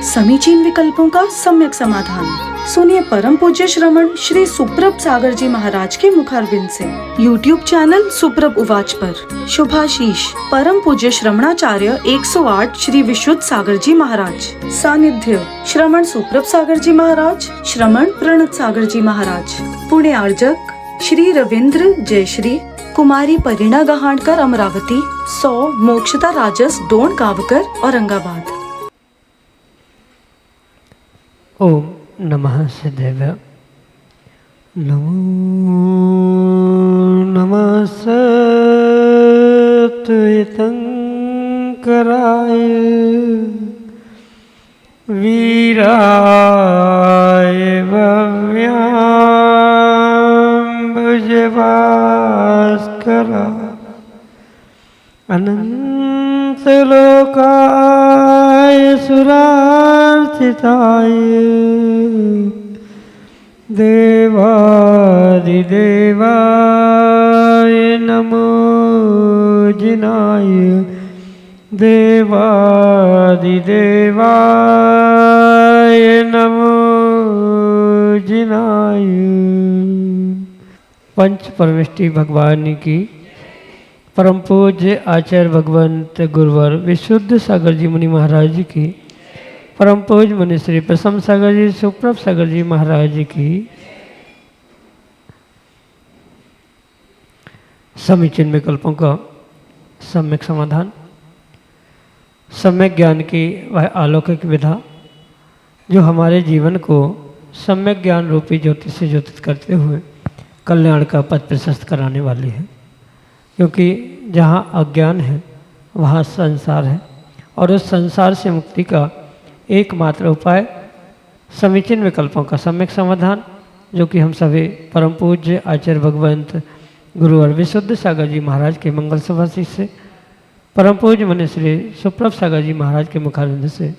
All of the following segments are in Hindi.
समीचीन विकल्पों का सम्यक समाधान। सुनिए परम पूज्य श्रमण श्री सुप्रभ सागर जी महाराज के मुखारविंद से YouTube चैनल सुप्रभ उवाच पर शुभाशीष परम पूज्य श्रमणाचार्य 108 श्री विशुद्ध सागर जी महाराज। सानिध्य श्रमण सुप्रभ सागर जी महाराज, श्रमण प्रणत सागर जी महाराज। पुणे आर्जक श्री रविंद्र जयश्री, कुमारी परिणा गहाणकर अमरावती, 100 मोक्षता राजस डोन गावकर औरंगाबाद। ओम नमः सिद्धेभ्य। नमो नमः सत्वतीर्थंकराय वीराय भव्याम्बुजभास्कराय अनंतलोकाय सुरार्चिताय देवादिदेवाय नमो जिनाय देवादिदेवाय नमो जिनाय। पंच परमेष्टि भगवान की परम पूज्य आचार्य भगवंत गुरुवर विशुद्ध सागर जी मुनि महाराज जी की, परम पूज्य मुनि श्री प्रसन्न सागर जी सुप्रभ सागर जी महाराज जी की समीचीन विकल्पों का सम्यक समाधान। सम्यक ज्ञान की वह अलौकिक विधा जो हमारे जीवन को सम्यक ज्ञान रूपी ज्योति से ज्योतित करते हुए कल्याण का पथ प्रशस्त कराने वाली है। क्योंकि जहाँ अज्ञान है वहाँ संसार है, और उस संसार से मुक्ति का एकमात्र उपाय समीचीन विकल्पों का सम्यक समाधान, जो कि हम सभी परम पूज्य आचार्य भगवंत गुरुवर विशुद्ध सागर जी महाराज के मंगल सभा से परम पूज्य मुनि श्री सुप्रभ सागर जी महाराज के मुखारविंद से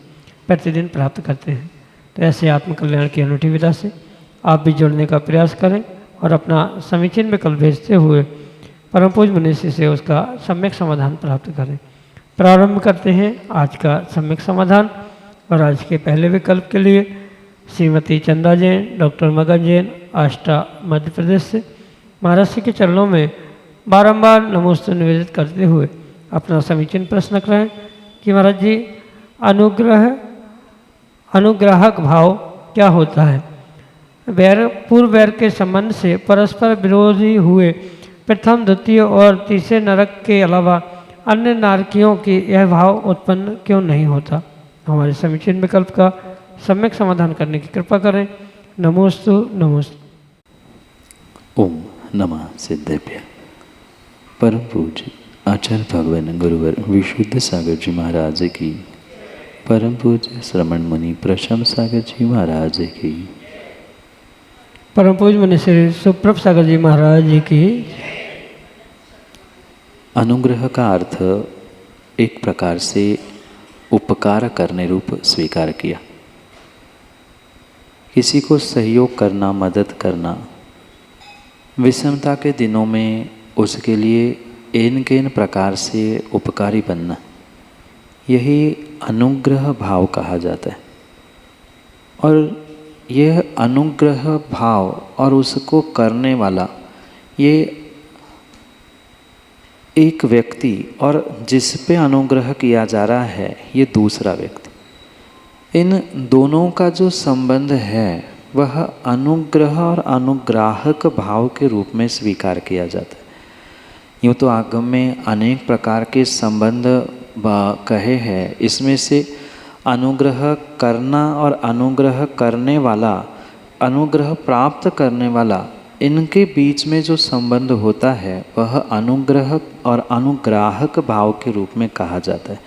प्रतिदिन प्राप्त करते हैं। तो ऐसे आत्मकल्याण की अनूठी विधा से आप भी जुड़ने का प्रयास करें और अपना समीचीन विकल्प भेजते हुए परम पूज्य मुनि से उसका सम्यक समाधान प्राप्त करें। प्रारंभ करते हैं आज का सम्यक समाधान। और आज के पहले विकल्प के लिए श्रीमती चंदा जैन, डॉक्टर मगन जैन, आष्टा मध्य प्रदेश से महाराज जी के चरणों में बारंबार नमोस्तु निवेदित करते हुए अपना समीचीन प्रश्न करें कि महाराज जी अनुग्राहक भाव क्या होता है। पूर्व वैर के संबंध से परस्पर विरोधी हुए प्रथम, द्वितीय और तीसरे नरक के अलावा अन्य नारकियों की यह भाव उत्पन्न क्यों नहीं होता। हमारे समीचीन विकल्प का सम्यक समाधान करने की कृपा करें। नमोस्तु नमोस्तु। ओम नमः सिद्धेभ्य। परम पूज्य आचार्य भगवान गुरुवर विशुद्ध सागर जी महाराज की, परम पूज्य श्रमण मुनि प्रशम सागर जी महाराज की, परम पूज्य मुनि श्री सुप्रभ सागर जी महाराज जी की। अनुग्रह का अर्थ एक प्रकार से उपकार करने रूप स्वीकार किया। किसी को सहयोग करना, मदद करना, विषमता के दिनों में उसके लिए एन केन प्रकार से उपकारी बनना, यही अनुग्रह भाव कहा जाता है। और यह अनुग्रह भाव और उसको करने वाला, ये एक व्यक्ति और जिस पे अनुग्रह किया जा रहा है ये दूसरा व्यक्ति, इन दोनों का जो संबंध है वह अनुग्रह और अनुग्राहक भाव के रूप में स्वीकार किया जाता है। यूँ तो आगम में अनेक प्रकार के संबंध कहे हैं, इसमें से अनुग्रह करना और अनुग्रह करने वाला, अनुग्रह प्राप्त करने वाला, इनके बीच में जो संबंध होता है वह अनुग्रह और अनुग्राहक भाव के रूप में कहा जाता है।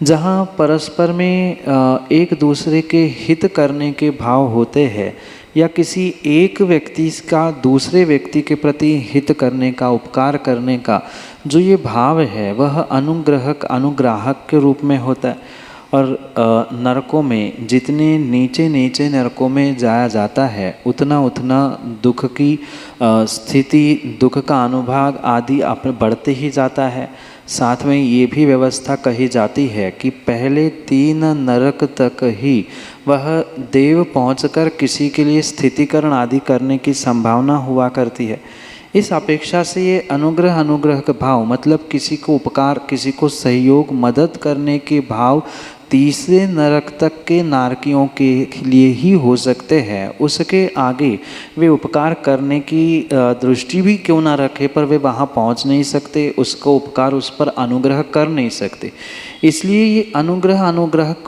जहाँ परस्पर में एक दूसरे के हित करने के भाव होते हैं, या किसी एक व्यक्ति का दूसरे व्यक्ति के प्रति हित करने का, उपकार करने का जो ये भाव है वह अनुग्रहक अनुग्राहक के रूप में होता है। और नरकों में जितने नीचे नीचे नरकों में जाया जाता है उतना उतना दुख की स्थिति, दुख का अनुभाग आदि बढ़ते ही जाता है। साथ में ये भी व्यवस्था कही जाती है कि पहले 3 नरक तक ही वह देव पहुंचकर किसी के लिए स्थितिकरण आदि करने की संभावना हुआ करती है। इस अपेक्षा से ये अनुग्रह का भाव मतलब किसी को उपकार, किसी को सहयोग, मदद करने के भाव तीसरे नरक तक के नारकियों के लिए ही हो सकते हैं। उसके आगे वे उपकार करने की दृष्टि भी क्यों ना रखे, पर वे वहाँ पहुँच नहीं सकते, उसको उपकार उस पर अनुग्रह कर नहीं सकते। इसलिए ये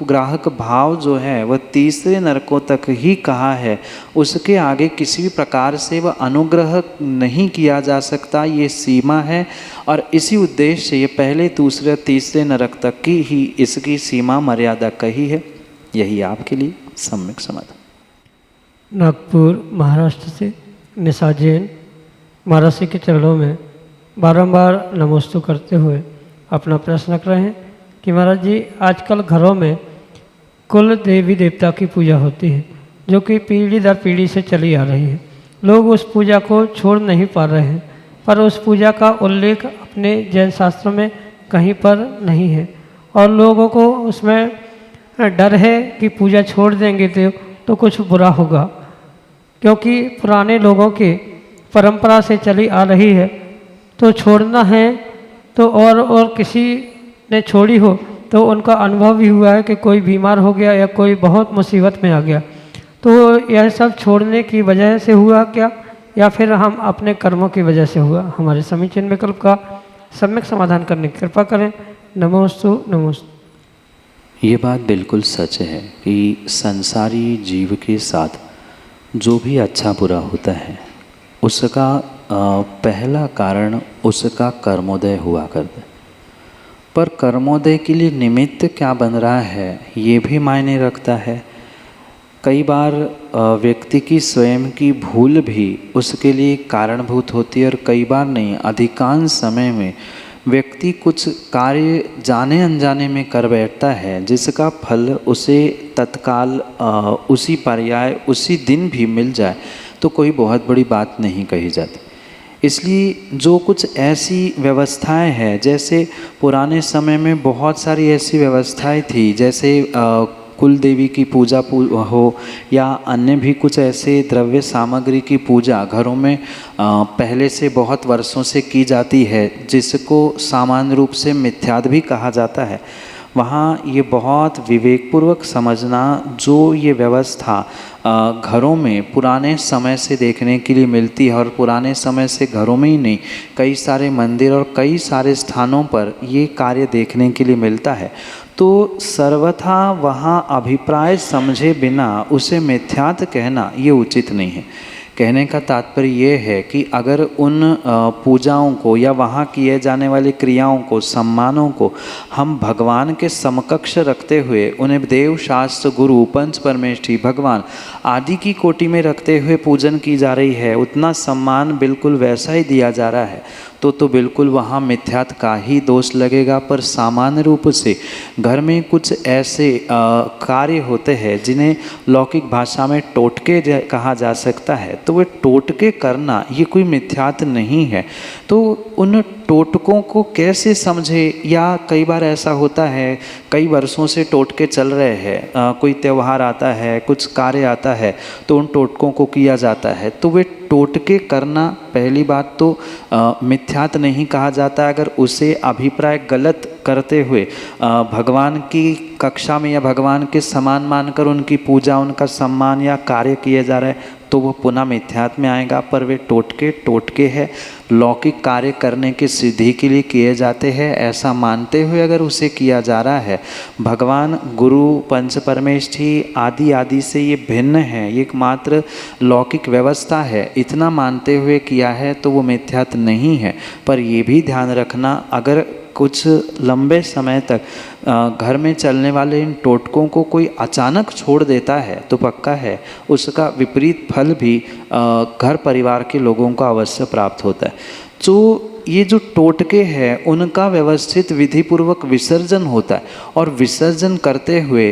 ग्राहक भाव जो है वह तीसरे नरकों तक ही कहा है। उसके आगे किसी भी प्रकार से वह अनुग्रह नहीं किया जा सकता, ये सीमा है। और इसी उद्देश्य से ये पहले, दूसरे, तीसरे नरक तक की ही इसकी सीमा मर्यादा कही है। यही आपके लिए सम्यक समाधान। नागपुर महाराष्ट्र से निशा जैन महाराज के चरणों में बारंबार नमोस्तु करते हुए अपना प्रश्न रख रहे हैं कि महाराज जी, आजकल घरों में कुल देवी देवता की पूजा होती है जो कि पीढ़ी दर पीढ़ी से चली आ रही है। लोग उस पूजा को छोड़ नहीं पा रहे हैं, पर उस पूजा का उल्लेख अपने जैन शास्त्र में कहीं पर नहीं है और लोगों को उसमें डर है कि पूजा छोड़ देंगे तो कुछ बुरा होगा, क्योंकि पुराने लोगों के परंपरा से चली आ रही है। तो छोड़ना है तो और किसी ने छोड़ी हो तो उनका अनुभव भी हुआ है कि कोई बीमार हो गया या कोई बहुत मुसीबत में आ गया, तो यह सब छोड़ने की वजह से हुआ क्या, या फिर हम अपने कर्मों की वजह से हुआ? हमारे समीचीन विकल्प का सम्यक समाधान करने की कृपा करें। नमोस्तु नमोस्तु। ये बात बिल्कुल सच है कि संसारी जीव के साथ जो भी अच्छा बुरा होता है उसका पहला कारण उसका कर्मोदय हुआ करता है। पर कर्मोदय के लिए निमित्त क्या बन रहा है ये भी मायने रखता है। कई बार व्यक्ति की स्वयं की भूल भी उसके लिए कारणभूत होती है और कई बार नहीं, अधिकांश समय में व्यक्ति कुछ कार्य जाने अनजाने में कर बैठता है जिसका फल उसे तत्काल उसी पर्याय उसी दिन भी मिल जाए तो कोई बहुत बड़ी बात नहीं कही जाती। इसलिए जो कुछ ऐसी व्यवस्थाएं हैं, जैसे पुराने समय में बहुत सारी ऐसी व्यवस्थाएं थी, जैसे कुल देवी की पूजा हो या अन्य भी कुछ ऐसे द्रव्य सामग्री की पूजा घरों में पहले से बहुत वर्षों से की जाती है, जिसको सामान्य रूप से मिथ्याद भी कहा जाता है। वहाँ ये बहुत विवेकपूर्वक समझना, जो ये व्यवस्था घरों में पुराने समय से देखने के लिए मिलती है और पुराने समय से घरों में ही नहीं, कई सारे मंदिर और कई सारे स्थानों पर ये कार्य देखने के लिए मिलता है। तो सर्वथा वहाँ अभिप्राय समझे बिना उसे मिथ्यात कहना ये उचित नहीं है। कहने का तात्पर्य ये है कि अगर उन पूजाओं को या वहाँ किए जाने वाली क्रियाओं को, सम्मानों को हम भगवान के समकक्ष रखते हुए उन्हें देव, शास्त्र, गुरु, पंच परमेष्ठी, भगवान आदि की कोटि में रखते हुए पूजन की जा रही है, उतना सम्मान बिल्कुल वैसा ही दिया जा रहा है, तो बिल्कुल वहाँ मिथ्यात का ही दोष लगेगा। पर सामान्य रूप से घर में कुछ ऐसे कार्य होते हैं जिन्हें लौकिक भाषा में टोटके कहा जा सकता है, तो वे टोटके करना ये कोई मिथ्यात नहीं है। तो उन टोटकों को कैसे समझे, या कई बार ऐसा होता है कई वर्षों से टोटके चल रहे हैं, कोई त्यौहार आता है, कुछ कार्य आता है तो उन टोटकों को किया जाता है, तो वे टोटके करना पहली बात तो मिथ्यात नहीं कहा जाता अगर उसे अभिप्राय गलत करते हुए भगवान की कक्षा में या भगवान के समान मानकर उनकी पूजा, उनका सम्मान या कार्य किए जा रहे हैं, तो वो पुनः मिथ्यात में आएगा। पर वे टोटके है, लौकिक कार्य करने की सिद्धि के लिए किए जाते हैं, ऐसा मानते हुए अगर उसे किया जा रहा है, भगवान, गुरु, पंच परमेष्ठी आदि आदि से ये भिन्न है, ये एकमात्र लौकिक व्यवस्था है, इतना मानते हुए किया है तो वो मिथ्यात नहीं है। पर ये भी ध्यान रखना, अगर कुछ लंबे समय तक घर में चलने वाले इन टोटकों को कोई अचानक छोड़ देता है तो पक्का है उसका विपरीत फल भी घर परिवार के लोगों को अवश्य प्राप्त होता है। जो ये जो टोटके हैं उनका व्यवस्थित विधिपूर्वक विसर्जन होता है, और विसर्जन करते हुए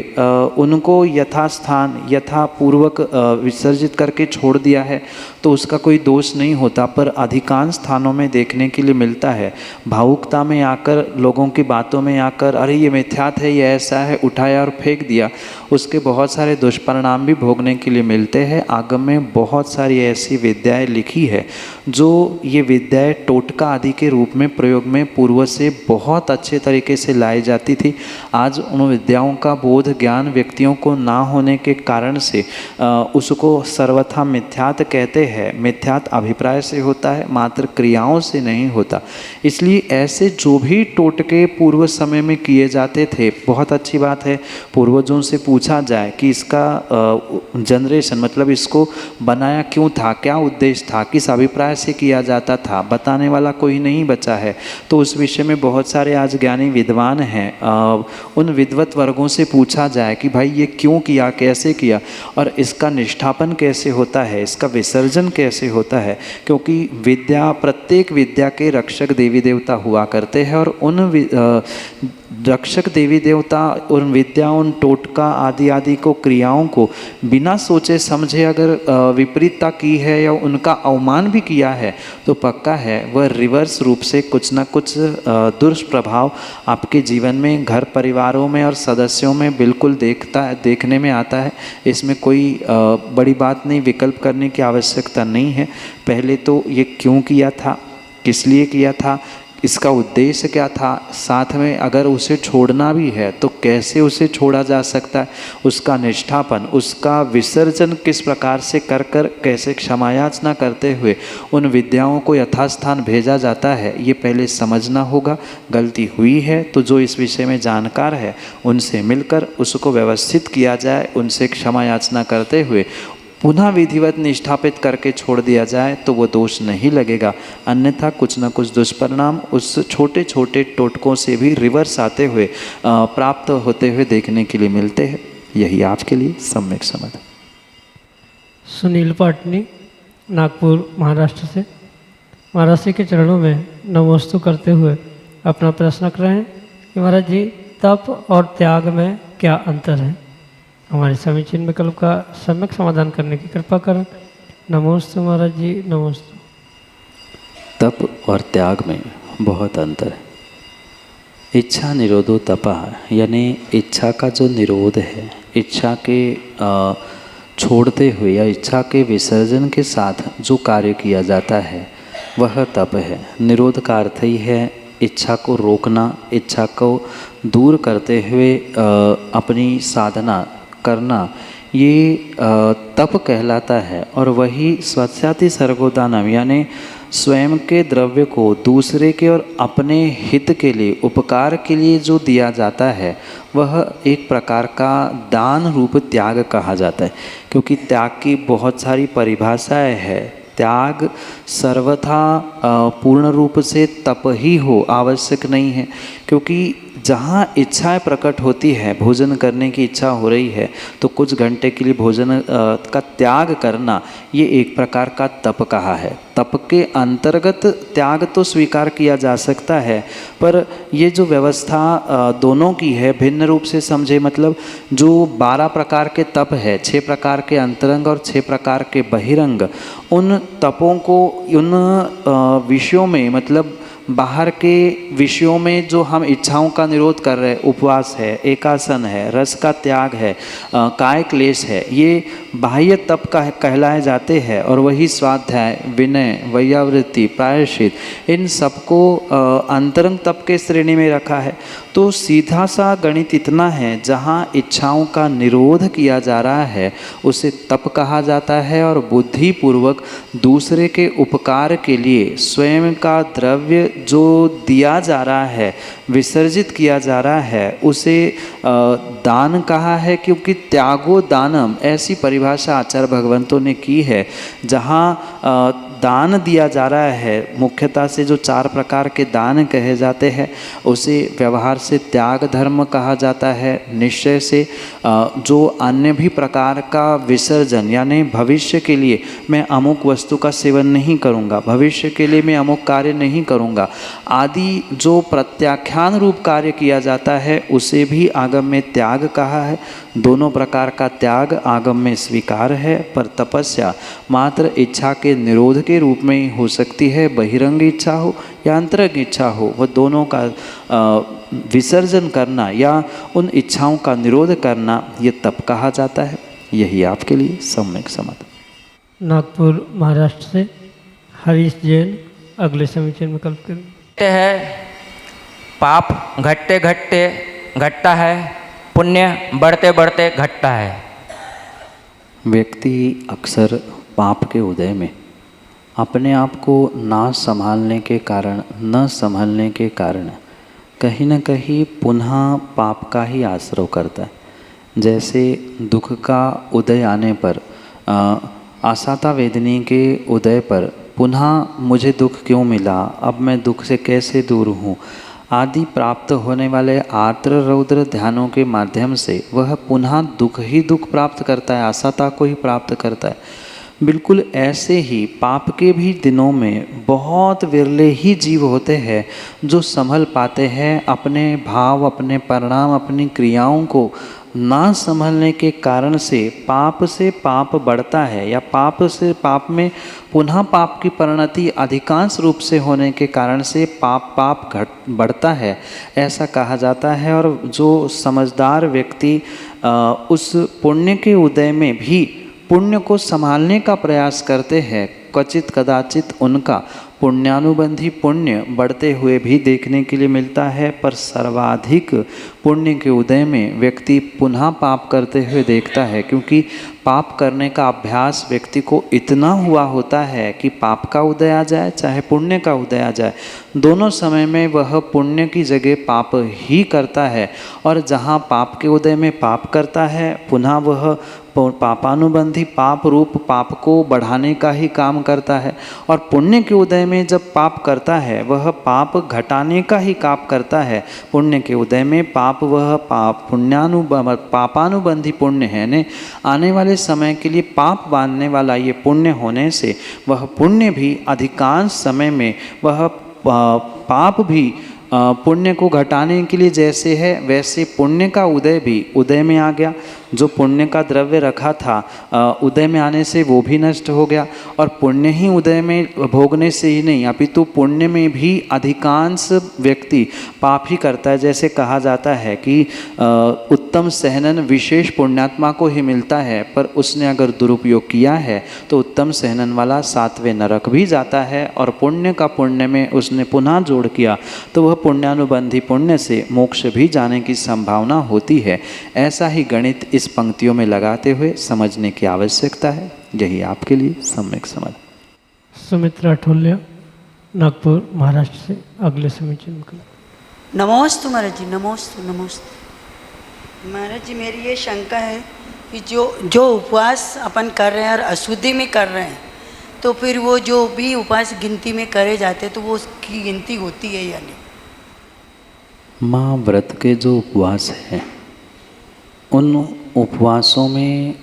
उनको यथास्थान यथापूर्वक विसर्जित करके छोड़ दिया है तो उसका कोई दोष नहीं होता। पर अधिकांश स्थानों में देखने के लिए मिलता है, भावुकता में आकर, लोगों की बातों में आकर, अरे ये मिथ्यात है, ये ऐसा है, उठाया और फेंक दिया, उसके बहुत सारे दुष्परिणाम भी भोगने के लिए मिलते हैं। आगम में बहुत सारी ऐसी विद्याएं लिखी है जो ये विद्याएं टोटका आदि के रूप में प्रयोग में पूर्व से बहुत अच्छे तरीके से लाई जाती थी। आज उन विद्याओं का बोध ज्ञान व्यक्तियों को ना होने के कारण से उसको सर्वथा मिथ्यात कहते हैं। मिथ्यात अभिप्राय से होता है, मात्र क्रियाओं से नहीं होता। इसलिए ऐसे जो भी टोटके पूर्व समय में किए जाते थे, बहुत अच्छी बात है पूर्वजों से पूछा जाए कि इसका जनरेशन मतलब इसको बनाया क्यों था, क्या उद्देश्य था, किस अभिप्राय से किया जाता था, बताने वाला कोई नहीं बचा है। तो उस विषय में बहुत सारे आज ज्ञानी विद्वान हैं, उन विद्वत वर्गों से पूछा जाए कि भाई ये क्यों किया, कैसे किया, और इसका निष्ठापन कैसे होता है, इसका विसर्जन कैसे होता है। क्योंकि विद्या, प्रत्येक विद्या के रक्षक देवी देवता हुआ करते हैं, और उन रक्षक देवी देवता उन विद्या, उन टोटका आदि आदि को, क्रियाओं को बिना सोचे समझे अगर विपरीतता की है या उनका अवमान भी किया है तो पक्का है वह रिवर्स रूप से कुछ ना कुछ दुष्प्रभाव आपके जीवन में, घर परिवारों में और सदस्यों में बिल्कुल देखने में आता है। इसमें कोई बड़ी बात नहीं, विकल्प करने की आवश्यकता नहीं है। पहले तो ये क्यों किया था, किस लिए किया था, इसका उद्देश्य क्या था, साथ में अगर उसे छोड़ना भी है तो कैसे उसे छोड़ा जा सकता है, उसका निष्ठापन, उसका विसर्जन किस प्रकार से कर कैसे क्षमायाचना करते हुए उन विद्याओं को यथास्थान भेजा जाता है, ये पहले समझना होगा। गलती हुई है तो जो इस विषय में जानकार है उनसे मिलकर उसको व्यवस्थित किया जाए, उनसे क्षमायाचना करते हुए पुनः विधिवत निष्ठापित करके छोड़ दिया जाए तो वो दोष नहीं लगेगा। अन्यथा कुछ न कुछ दुष्परिणाम उस छोटे छोटे टोटकों से भी रिवर्स आते हुए प्राप्त होते हुए देखने के लिए मिलते हैं। यही आपके लिए सम्यक समाधान। सुनील पाटनी, नागपुर, महाराष्ट्र से महाराज जी के चरणों में नमोस्तु करते हुए अपना प्रश्न रख रहे हैं कि महाराज जी, तप और त्याग में क्या अंतर है? हमारे समीचीन विकल्प का सम्यक समाधान करने की कृपा करें। नमोस्तु महाराज जी, नमोस्तु। तप और त्याग में बहुत अंतर है। इच्छा निरोधो तपा, यानी इच्छा का जो निरोध है, इच्छा के छोड़ते हुए या इच्छा के विसर्जन के साथ जो कार्य किया जाता है वह तप है। निरोध का अर्थ ही है इच्छा को रोकना, इच्छा को दूर करते हुए अपनी साधना करना, ये तप कहलाता है। और वही स्वस्याति सर्गोदानम, यानी स्वयं के द्रव्य को दूसरे के और अपने हित के लिए, उपकार के लिए जो दिया जाता है वह एक प्रकार का दान रूप त्याग कहा जाता है। क्योंकि त्याग की बहुत सारी परिभाषाएं हैं। त्याग सर्वथा पूर्ण रूप से तप ही हो आवश्यक नहीं है। क्योंकि जहाँ इच्छाएं प्रकट होती है, भोजन करने की इच्छा हो रही है तो कुछ घंटे के लिए भोजन का त्याग करना, ये एक प्रकार का तप कहा है। तप के अंतर्गत त्याग तो स्वीकार किया जा सकता है, पर ये जो व्यवस्था दोनों की है भिन्न रूप से समझे। मतलब जो 12 प्रकार के तप है, 6 प्रकार के अंतरंग और 6 प्रकार के बहिरंग, उन तपों को उन विषयों में, मतलब बाहर के विषयों में जो हम इच्छाओं का निरोध कर रहे हैं, उपवास है, एकासन है, रस का त्याग है, काय क्लेश है, ये बाह्य तप का कहलाए जाते हैं। और वही स्वाध्याय, विनय, वैयावृत्ति, प्रायश्चित, इन सबको अंतरंग तप के श्रेणी में रखा है। तो सीधा सा गणित इतना है, जहाँ इच्छाओं का निरोध किया जा रहा है उसे तप कहा जाता है, और बुद्धिपूर्वक दूसरे के उपकार के लिए स्वयं का द्रव्य जो दिया जा रहा है, विसर्जित किया जा रहा है, उसे दान कहा है। क्योंकि त्यागो दानम, ऐसी परिभाषा आचार्य भगवंतों ने की है, जहाँ दान दिया जा रहा है, मुख्यतः से जो 4 प्रकार के दान कहे जाते हैं उसे व्यवहार से त्याग धर्म कहा जाता है। निश्चय से जो अन्य भी प्रकार का विसर्जन, यानी भविष्य के लिए मैं अमुक वस्तु का सेवन नहीं करूँगा, भविष्य के लिए मैं अमुक कार्य नहीं करूँगा आदि जो प्रत्याख्यान रूप कार्य किया जाता है उसे भी आगम में त्याग कहा है। दोनों प्रकार का त्याग आगम में स्वीकार है, पर तपस्या मात्र इच्छा के निरोध के रूप में ही हो सकती है। बहिरंग इच्छा हो या अंतरंग इच्छा हो, वह दोनों का विसर्जन करना या उन इच्छाओं का निरोध करना ये तप कहा जाता है। यही आपके लिए सम्यक समाधान। नागपुर महाराष्ट्र से हरीश जैन अगले समीचन में कल्प करेंगे। है पाप घटते घटते घटता है, पुण्य बढ़ते बढ़ते घटता है। व्यक्ति अक्सर पाप के उदय में अपने आप को ना संभालने के कारण, न संभलने के कारण कहीं न कहीं पुनः पाप का ही आश्रय करता है। जैसे दुख का उदय आने पर, आसाता वेदनी के उदय पर पुनः मुझे दुख क्यों मिला, अब मैं दुख से कैसे दूर हूँ आदि प्राप्त होने वाले आर्द्र रौद्र ध्यानों के माध्यम से वह पुनः दुख ही दुख प्राप्त करता है, आसाता को ही प्राप्त करता है। बिल्कुल ऐसे ही पाप के भी दिनों में बहुत विरले ही जीव होते हैं जो संभल पाते हैं। अपने भाव, अपने परिणाम, अपनी क्रियाओं को ना संभलने के कारण से पाप बढ़ता है, या पाप से पाप में पुनः पाप की परिणति अधिकांश रूप से होने के कारण से पाप बढ़ता है, ऐसा कहा जाता है। और जो समझदार व्यक्ति उस पुण्य के उदय में भी पुण्य को संभालने का प्रयास करते हैं, क्वचित कदाचित उनका पुण्यानुबंधी पुण्य बढ़ते हुए भी देखने के लिए मिलता है। पर सर्वाधिक पुण्य के उदय में व्यक्ति पुनः पाप करते हुए देखता है, क्योंकि पाप करने का अभ्यास व्यक्ति को इतना हुआ होता है कि पाप का उदय आ जाए चाहे पुण्य का उदय आ जाए, दोनों समय में वह पुण्य की जगह पाप ही करता है। और जहाँ पाप के उदय में पाप करता है, पुनः वह पापानुबंधी पाप रूप पाप को बढ़ाने का ही काम करता है। और पुण्य के उदय में जब पाप करता है, वह पाप घटाने का ही काम करता है। पुण्य के उदय में पाप वह पापानुबंधी पुण्य है ने आने वाले समय के लिए पाप बांधने वाला ये पुण्य होने से वह पुण्य भी अधिकांश समय में वह पाप भी पुण्य को घटाने के लिए जैसे है वैसे पुण्य का उदय भी उदय में आ गया। जो पुण्य का द्रव्य रखा था उदय में आने से वो भी नष्ट हो गया। और पुण्य ही उदय में भोगने से ही नहीं, अपितु पुण्य में भी अधिकांश व्यक्ति पाप ही करता है। जैसे कहा जाता है कि उत्तम सहनन विशेष पुण्यात्मा को ही मिलता है, पर उसने अगर दुरुपयोग किया है तो उत्तम सहनन वाला 7वें नरक भी जाता है। और पुण्य का पुण्य में उसने पुनः जोड़ किया तो वह पुण्यानुबंधी पुण्य से मोक्ष भी जाने की संभावना होती है। ऐसा ही गणित इस पंक्तियों में लगाते हुए समझने की आवश्यकता है। यही आपके लिए सम्यक समझ। सुमित्रा ठोलिया नागपुर महाराष्ट्र से अगले समीचन में। नमोस्तु महाराज जी, नमोस्तु नमोस्तु। महाराज जी, मेरी ये शंका है कि जो उपवास अपन कर रहे हैं और अशुद्धि में कर रहे हैं, तो फिर वो जो भी उपवास गिनती में करे जाते तो वो उसकी गिनती होती है या नहीं? माँ, व्रत के जो उपवास हैं उन उपवासों में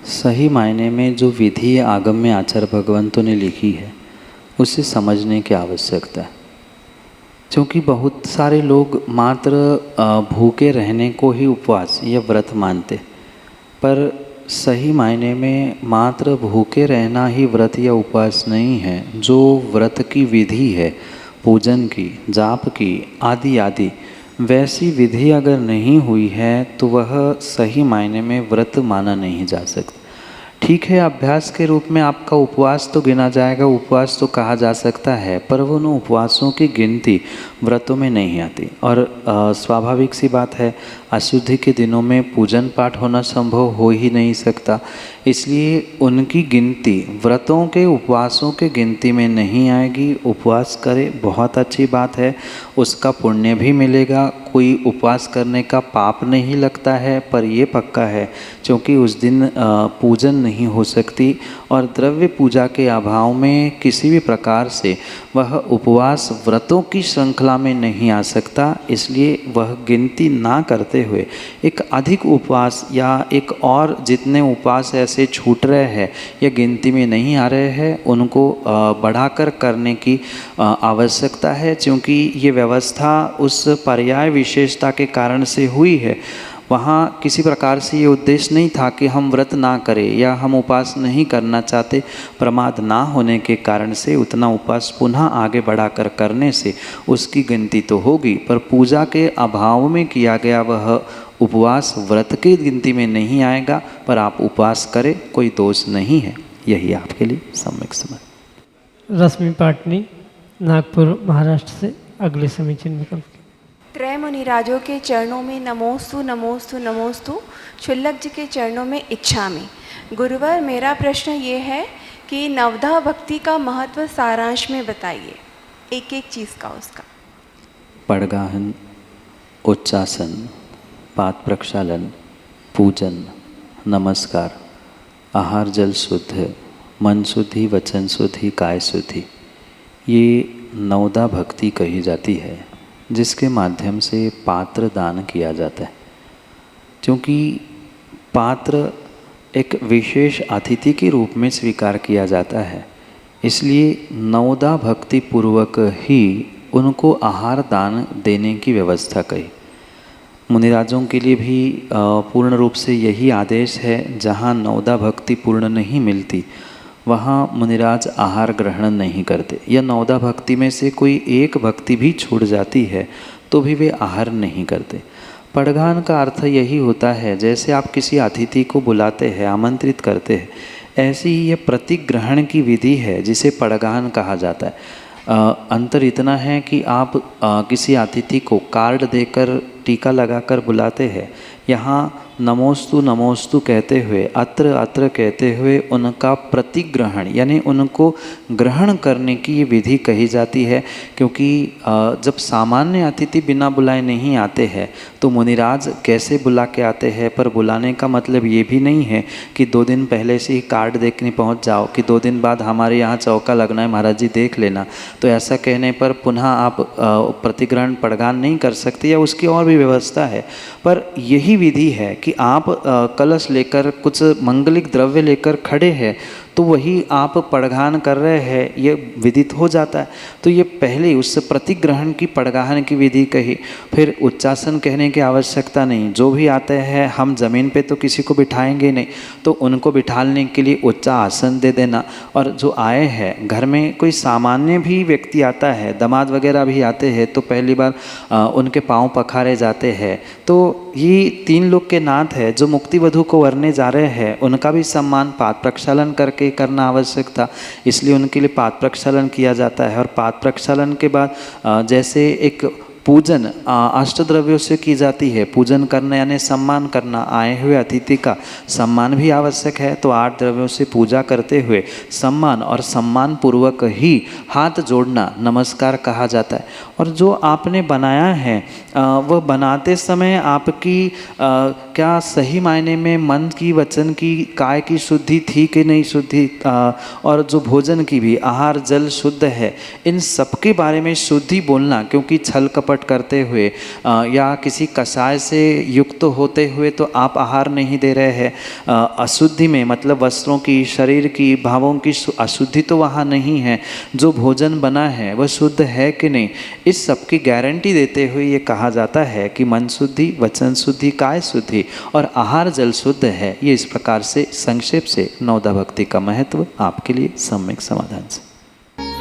सही मायने में जो विधि आगम में आचार्य भगवंतों ने लिखी है उसे समझने की आवश्यकता है। क्योंकि बहुत सारे लोग मात्र भूखे रहने को ही उपवास या व्रत मानते, पर सही मायने में मात्र भूखे रहना ही व्रत या उपवास नहीं है। जो व्रत की विधि है, पूजन की, जाप की आदि आदि, वैसी विधि अगर नहीं हुई है तो वह सही मायने में व्रत माना नहीं जा सकता। ठीक है, अभ्यास के रूप में आपका उपवास तो गिना जाएगा, उपवास तो कहा जा सकता है, पर वो उन उपवासों की गिनती व्रतों में नहीं आती। और स्वाभाविक सी बात है, अशुद्धि के दिनों में पूजन पाठ होना संभव हो ही नहीं सकता, इसलिए उनकी गिनती व्रतों के उपवासों के गिनती में नहीं आएगी। उपवास करे बहुत अच्छी बात है, उसका पुण्य भी मिलेगा, कोई उपवास करने का पाप नहीं लगता है। पर ये पक्का है क्योंकि उस दिन पूजन नहीं हो सकती और द्रव्य पूजा के अभाव में किसी भी प्रकार से वह उपवास व्रतों की श्रृंखला में नहीं आ सकता, इसलिए वह गिनती ना करते हुए एक अधिक उपवास या एक और जितने उपवास ऐसे छूट रहे हैं या गिनती में नहीं आ रहे हैं उनको बढ़ाकर करने की आवश्यकता है, क्योंकि ये व्यवस्था उस पर्याय विशेषता के कारण से हुई है। वहाँ किसी प्रकार से ये उद्देश्य नहीं था कि हम व्रत ना करें या हम उपवास नहीं करना चाहते, प्रमाद ना होने के कारण से उतना उपवास पुनः आगे बढ़ाकर करने से उसकी गिनती तो होगी, पर पूजा के अभाव में किया गया वह उपवास व्रत की गिनती में नहीं आएगा। पर आप उपवास करें, कोई दोष नहीं है। यही आपके लिए सम्यक समझ। रश्मि पाटनी, नागपुर, महाराष्ट्र से अगले समीचीन विकल्प। त्रय मुनिराजों के चरणों में नमोस्तु नमोस्तु नमोस्तु, क्षुल्लक जी के चरणों में इच्छा में। गुरुवर, मेरा प्रश्न ये है कि नवधा भक्ति का महत्व सारांश में बताइए, एक एक चीज़ का उसका। पड़गाहन, उच्चासन, पाद प्रक्षालन, पूजन, नमस्कार, आहार जल शुद्ध, मन शुद्धि, वचन शुद्धि, काय शुद्धि, ये नवधा भक्ति कही जाती है, जिसके माध्यम से पात्र दान किया जाता है। क्योंकि पात्र एक विशेष अतिथि के रूप में स्वीकार किया जाता है, इसलिए नवधा भक्ति पूर्वक ही उनको आहार दान देने की व्यवस्था कही। मुनिराजों के लिए भी पूर्ण रूप से यही आदेश है, जहाँ नवधा भक्ति पूर्ण नहीं मिलती वहाँ मुनिराज आहार ग्रहण नहीं करते, या नवधा भक्ति में से कोई एक भक्ति भी छूट जाती है तो भी वे आहार नहीं करते। पड़गान का अर्थ यही होता है, जैसे आप किसी अतिथि को बुलाते हैं, आमंत्रित करते हैं, ऐसी ही ये प्रतिग्रहण की विधि है जिसे पड़गान कहा जाता है। अंतर इतना है कि आप किसी अतिथि को कार्ड देकर टीका लगाकर बुलाते हैं, यहाँ नमोस्तु नमोस्तु कहते हुए, अत्र अत्र कहते हुए उनका प्रतिग्रहण यानी उनको ग्रहण करने की ये विधि कही जाती है। क्योंकि जब सामान्य अतिथि बिना बुलाए नहीं आते हैं तो मुनिराज कैसे बुला के आते हैं, पर बुलाने का मतलब ये भी नहीं है कि 2 दिन पहले से ही कार्ड देखने पहुंच जाओ कि 2 दिन बाद हमारे यहाँ चौका लगना है, महाराज जी देख लेना। तो ऐसा कहने पर पुनः आप प्रतिग्रहण पड़गान नहीं कर सकते, या उसकी और भी व्यवस्था है। पर यही विधि है कि आप कलश लेकर कुछ मंगलिक द्रव्य लेकर खड़े हैं तो वही आप पड़गान कर रहे हैं, ये विदित हो जाता है। तो ये पहले उस प्रतिग्रहण की पड़गाहन की विधि कही, फिर उच्चासन कहने की आवश्यकता नहीं। जो भी आते हैं, हम ज़मीन पे तो किसी को बिठाएंगे नहीं, तो उनको बिठाने के लिए उच्चा आसन दे देना। और जो आए हैं घर में, कोई सामान्य भी व्यक्ति आता है, दामाद वगैरह भी आते हैं, तो पहली बार उनके पाँव पखारे जाते हैं। तो ये 3 लोग के नाथ है जो मुक्ति वधू को वरने जा रहे हैं, उनका भी सम्मान पाद प्रक्षालन करके करना आवश्यक था, इसलिए उनके लिए पाद प्रक्षालन किया जाता है। और पाद प्रक्षालन के बाद जैसे एक पूजन अष्टद्रव्यों से की जाती है, पूजन करना यानी सम्मान करना, आए हुए अतिथि का सम्मान भी आवश्यक है। तो 8 द्रव्यों से पूजा करते हुए सम्मान और सम्मान पूर्वक ही हाथ जोड़ना नमस्कार कहा जाता है। और जो आपने बनाया है वह बनाते समय आपकी क्या सही मायने में मन की, वचन की, काय की शुद्धि थी कि नहीं शुद्धि, और जो भोजन की भी आहार जल शुद्ध है, इन सब के बारे में शुद्धि बोलना। क्योंकि छल कपट करते हुए या किसी कषाय से युक्त होते हुए तो आप आहार नहीं दे रहे हैं। अशुद्धि में मतलब वस्त्रों की, शरीर की, भावों की अशुद्धि तो वहाँ नहीं है। जो भोजन बना है वह शुद्ध है कि नहीं, इस सब की गारंटी देते हुए ये कहा जाता है कि मन शुद्धि, वचन शुद्धि, काय शुद्धि और आहार जल शुद्ध है। ये इस प्रकार से संक्षेप से नवधा भक्ति का महत्व आपके लिए सम्यक समाधान से।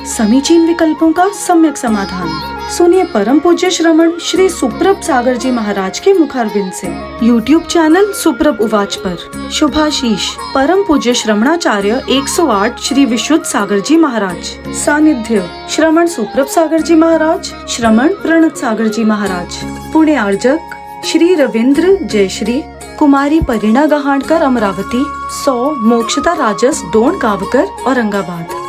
समीचीन विकल्पों का सम्यक समाधान सुनिए परम पूज्य श्रमण श्री सुप्रभ सागर जी महाराज के मुखारविंद से। YouTube चैनल सुप्रभ उवाच पर शुभाशीष परम पूज्य श्रमणाचार्य 108 श्री विशुद्ध सागर जी महाराज। सानिध्य श्रमण सुप्रभ सागर जी महाराज, श्रमण प्रणत सागर जी महाराज। पुणे आर्जक श्री रविंद्र जयश्री, कुमारी परिणा गहाणकर अमरावती, 100 मोक्षता राजस डोन गावकर औरंगाबाद।